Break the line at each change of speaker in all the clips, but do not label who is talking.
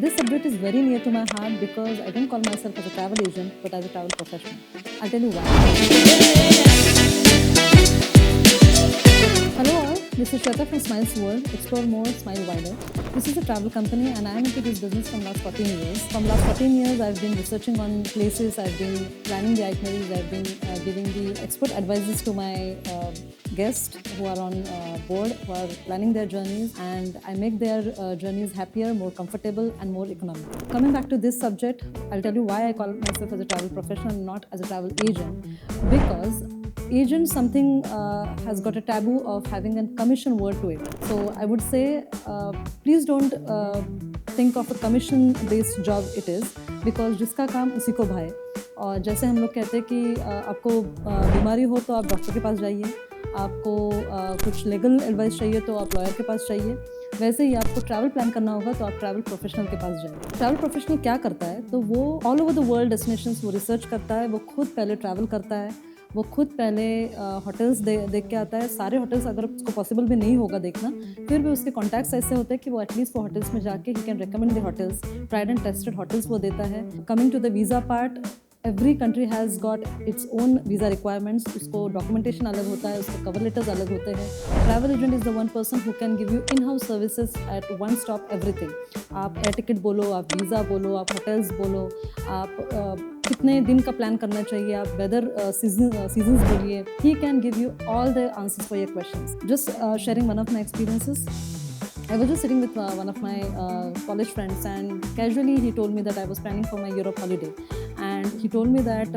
This subject is very near to my heart because I don't call myself as a travel agent but as a travel professional. I'll tell you why. Hello all, this is Shweta from Smiles World, Explore More, Smile Wider. This is a travel company and I am into this business from last 14 years. From last 14 years, I've been researching on places, I've been planning the itineraries, I've been giving the expert advices to my guests who are on board, who are planning their journeys, and I make their journeys happier, more comfortable and more economical. Coming back to this subject, I'll tell you why I call myself as a travel professional and not as a travel agent. Because agent something has got a taboo of having a commission word to it. So I would say please don't think of a commission based job it is, because जिसका काम उसी को भाए. और जैसे हम लोग कहते हैं कि आपको बीमारी हो तो आप डॉक्टर के पास जाइए, आपको कुछ लीगल एडवाइस चाहिए तो आप लॉयर के पास चाहिए, वैसे ही आपको ट्रैवल प्लान करना होगा तो आप ट्रैवल प्रोफेशनल के पास जाइए. ट्रैवल प्रोफेशनल क्या करता है, तो वो all over the world destinations वो रिसर्च करता है, वो खुद पहले ट्रैवल करता है, वो खुद पहले होटल्स देख के आता है. सारे होटल्स अगर उसको पॉसिबल भी नहीं होगा देखना, फिर भी उसके कॉन्टैक्ट्स ऐसे होते हैं कि वो एटलीस्ट वो होटल्स में जाके ही can recommend the hotels, tried and tested hotels वो देता है. Coming to the visa part, every country has got its own visa requirements. उसको डॉक्यूमेंटेशन अलग होता है, उसके कवर लेटर्स अलग होते हैं. Travel agent is the one person who can give you in house services at one stop everything. आप air ticket बोलो, आप वीज़ा बोलो, आप होटल्स बोलो, आप कितने दिन का प्लान करना चाहिए, आप वेदर सीजन्स बोलिए, he can give you all the answers for your questions. Just sharing one of my experiences. I was just sitting with one of my college friends, and casually he told me that I was planning for my Europe holiday. And he told me that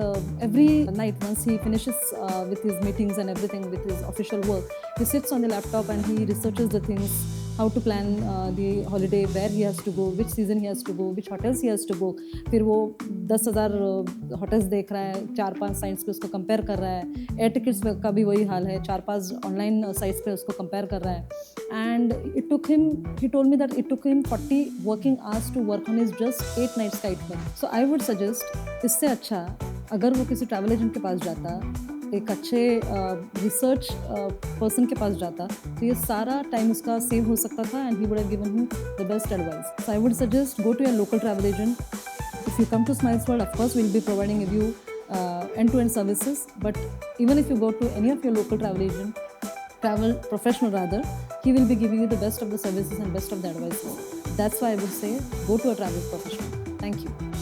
every night, once he finishes with his meetings and everything, with his official work, he sits on the laptop and he researches the things, how to plan the holiday, where he has to go, which season he has to go, which hotels he has to book. फिर वो 10,000 hotels देख रहा है, 4-5 sites पे उसको compare कर रहा है. एयर टिकट्स का भी वही हाल है, 4-5 ऑनलाइन साइट्स पे उसको कंपेयर कर रहा है. And he told me that it took him 40 working hours to work on his just 8 nights का plan. So I would suggest, इससे अच्छा अगर वो किसी ट्रैवल एजेंट के पास जाता, एक अच्छे रिसर्च पर्सन के पास जाता, तो ये सारा टाइम उसका सेव हो सकता था and he would have given him the best advice. So I would suggest go to your local travel agent. If you come to Smiles World, of course we'll be providing you end-to-end services, but even if you go to any of your local travel agent, travel professional rather, he will be giving you the best of the services and best of the advices. That's why I would say go to a travel professional. Thank you.